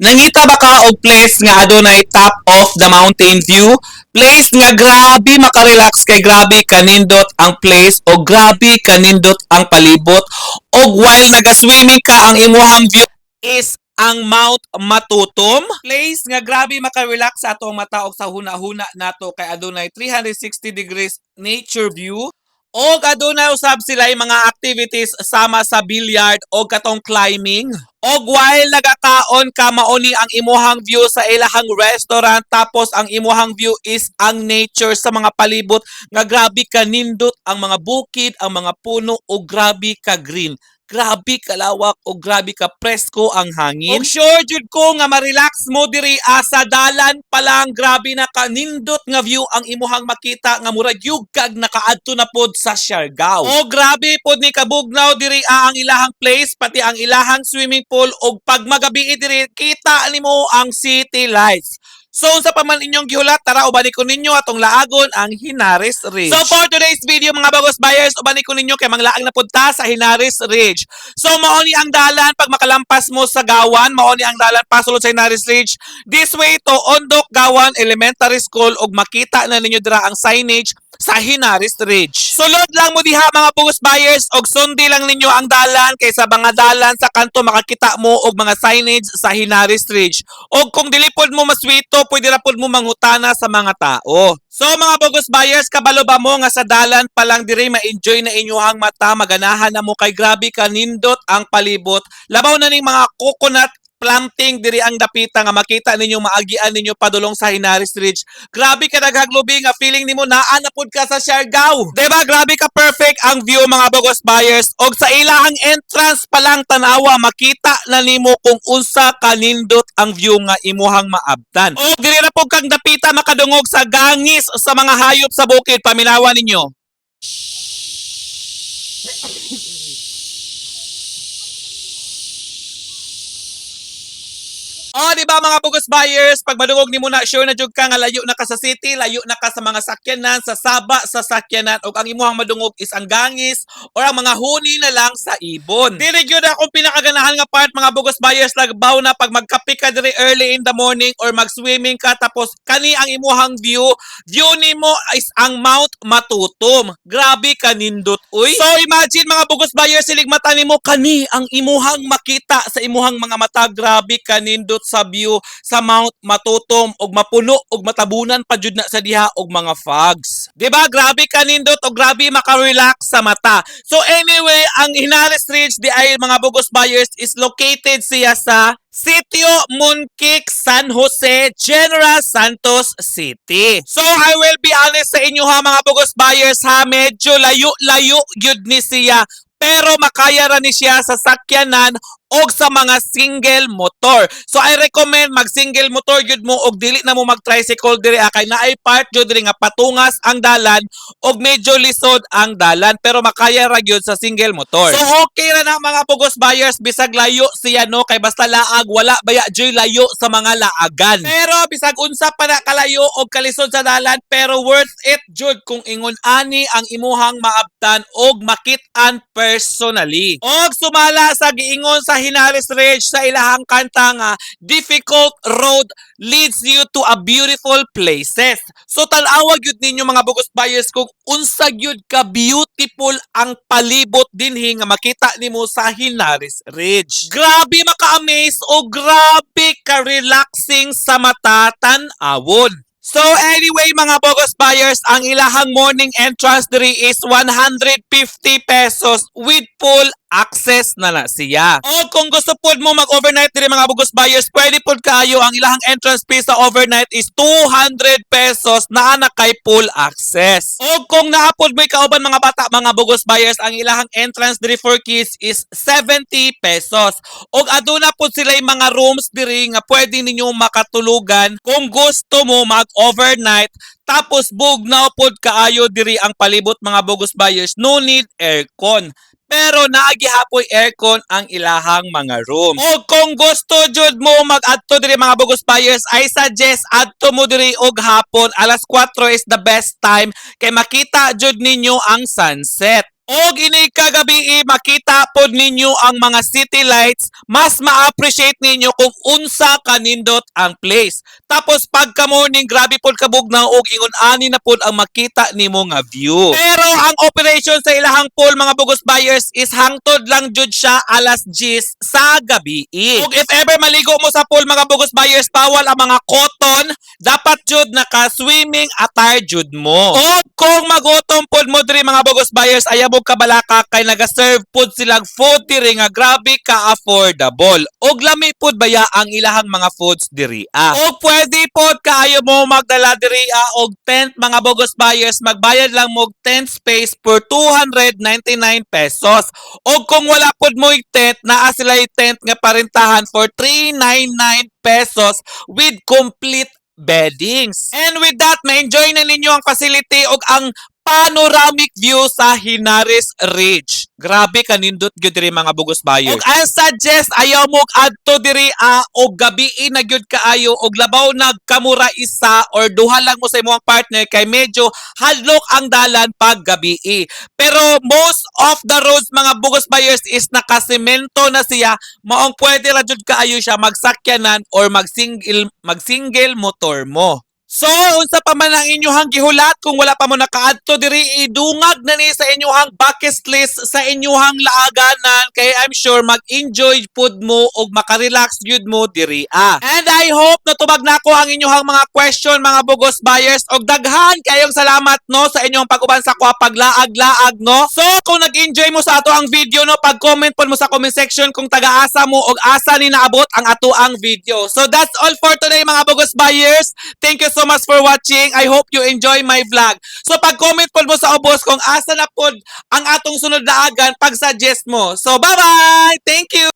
Nangita ba ka og place nga adunay top of the mountain view? Place nga grabe makarelax kay grabe kanindot ang place o grabe kanindot ang palibot og while naga-swimming ka ang imuhang view is ang Mount Matutom. Place nga grabe makarelax sa atong mata og sa huna-huna nato kay adunay 360 degrees nature view. O adunay usab sila yung mga activities sama sa billiard o katong climbing. Og while nagakaon ka mauni ang imuhang view sa ilahang restaurant tapos ang imuhang view is ang nature sa mga palibot nga grabe ka nindot ang mga bukid, ang mga puno o grabe ka green. Grabe kalawak o grabe ka presko ang hangin. Og sure jud ko nga ma-relax mo diri sa dalan pa lang grabe na kanindot nga view ang imuhang makita nga murag yugkag nakaadto na pod sa Siargao. O grabe pod ni kabugnaw diri ang ilahang place pati ang ilahang swimming pool og pag magabi diri kita nimo ang city lights. So sa paman inyong gihulat, tara ubani ko ninyo atong laagon ang Hinares Ridge. So for today's video mga bagos buyers, ubani ko ninyo kay manglaang na punta sa Hinares Ridge. So maoni ang dalan pag makalampas mo sa Gawan, maoni ang dalan pasulod sa Hinares Ridge. This way to Ondok Gawan Elementary School og makita na ninyo dira ang signage sa Hinares Ridge. Sulod lang mo diha mga bugos buyers og sundi lang ninyo ang dalan kaysa mga dalan sa kanto makakita mo og mga signage sa Hinares Ridge. Og kung dili pod mo maswito, pwede ra pod mo mangutana sa mga tao. So mga bugos buyers, kabalo ba mo nga sa dalan pa lang diri ma-enjoy na inyohang mata, maganahan na mo kay grabe ka nindot ang palibot. Labaw na ning mga coconut planting diri ang dapita nga makita ninyo maagian ninyo padulong sa Hinares Ridge. Grabe ka naghaglubi nga feeling nimo naa na pud ka sa Siargao. Diba grabe ka perfect ang view mga bugos buyers og sa ilahang entrance pa lang tanawa makita na nimo kung unsa kanindot ang view nga imuhang maabtan. Og diri ra pud kang dapita makadungog sa gangis sa mga hayop sa bukid paminawa ninyo. Oh, di ba mga bugos buyers, pag madungog ni mo na sure na jud ka nga layo na ka sa city, layo na ka sa mga sakyanan, sa saba sa sakyanan ug ang imuhang madungog is ang gangis or ang mga huni na lang sa ibon. Dili gyud akong pinakaganahan nga part mga bugos buyers lagbaw na pag magkape ka diri early in the morning or mag-swimming ka tapos kani ang imuhang view nimo is ang Mount Matutom. Grabe ka nindot uy. So imagine mga bugos buyers silig mata nimo kani ang imuhang makita sa imuhang mga mata, grabe ka nindot sa view sa Mount Matutom og mapuno og matabunan pa jud na sa diha og mga fogs. Diba grabe kanindot og grabe maka-relax sa mata. So anyway, ang Hinares Ridge di ay mga bugos buyers is located siya sa Sitio Monkik, San Jose, General Santos City. So I will be honest sa inyo ha mga bugos buyers ha, medyo layo-layo gyud ni siya pero makaya ra ni siya sa sakyanan og sa mga single motor. So I recommend mag single motor jud mo og dili na mo mag tricycle diri kay naay part jud diri nga patungas ang dalan og medyo lisod ang dalan pero makaya ra gyud sa single motor. So okay ra na mga bugos buyers bisag layo siya no kay basta laag wala baya joy layo sa mga laagan. Pero bisag unsa pa na kalayo og kalisod sa dalan pero worth it jud kung ingon ani ang imuhang maabtan og makit-an personally. Og sumala sa giingon sa Hinares Ridge sa ilahang kanta nga difficult road leads you to a beautiful places. So tan-awa gyud ninyo mga bugos buyers kung unsa gyud ka beautiful ang palibot dinhi nga makita nimo sa Hinares Ridge. Grabe maka-amaze o grabe ka relaxing sa mata tan-awon. So anyway mga bugos buyers, ang ilahang morning entrance diri is 150 pesos with full access na siya. O kung gusto pod mo mag-overnight diri mga bugos buyers, pwede pod kayo ang ilahang entrance fee sa overnight is 200 pesos na kay full access. O kung naapod mo kauban mga bata mga bugos buyers, ang ilahang entrance diri for kids is 70 pesos. Og aduna pod sila yung mga rooms diri nga pwede ninyo makatulugan kung gusto mo mag-overnight. Tapos bugnaw pod kaayo diri ang palibot mga bugos buyers, no need aircon. Pero naagihapoy aircon ang ilahang mga room. O kung gusto jud mo mag-adto diri mga bugos buyers, I suggest adto mo diri og hapon. Alas 4 is the best time kay makita jud ninyo ang sunset. Og ini kagabi makita pod ninyo ang mga city lights, mas ma-appreciate ninyo kung unsa kanindot ang place. Tapos pagka morning grabe pod kabugnaw og ingon ani na pod ang makita nimo nga view. Pero ang operation sa ilahang pool mga bugos buyers is hangtod lang jud siya alas 10 sa gabi. Ug if ever maligo mo sa pool mga bugos buyers, bawal ang mga cotton, dapat jud naka-swimming attire jud mo. O kung magutom pod mo diri mga bugos buyers, ayaw mo kabalaka kay naga-serve pod silang food diri nga grabe ka affordable. Og lami pod baya ang ilahang mga foods diri. Og pwede pod kaayo mo magdala diri og tent mga bugos buyers, magbayad lang mo og tent space per 299 pesos. Og kung wala pod mo tent, naa sila tent nga parintahan for 399 pesos with complete beddings. And with that, ma-enjoy na ninyo ang facility og ang panoramic view sa Hinares Ridge. Grabe kanindot gyud diri mga bugos buyers. Og I suggest ayaw mo adto diri og gabi na gyud kaayo og labaw na kamura isa or duha lang mo sa imong partner kay medyo hadlok ang dalan pag gabi. Pero most of the roads mga bugos buyers is nakasemento na siya, maong pwede ra jud kaayo siya magsakyanan or mag-single motor mo. So, unsa pa man ang inyuhang gihulat kung wala pa mo nakaadto diri, idungag na ni sa inyuhang bucket list sa inyuhang laaganan kay I'm sure mag-enjoy pud mo og makarelax jud mo diri. And I hope natubag nako ang inyuhang mga question mga bugos buyers og daghan kayong salamat no sa inyong pag-uban sa ko paglaag-laag no. So, kung nag-enjoy mo sa ato ang video no, pag-comment pod mo sa comment section kung taga-asa mo og asa ni naabot ang ato ang video. So, that's all for today mga bugos buyers. Thank you so much for watching. I hope you enjoy my vlog. So pag-comment po mo sa ubos kung asa na po ang atong sunod na agan, pag-suggest mo. So bye-bye! Thank you!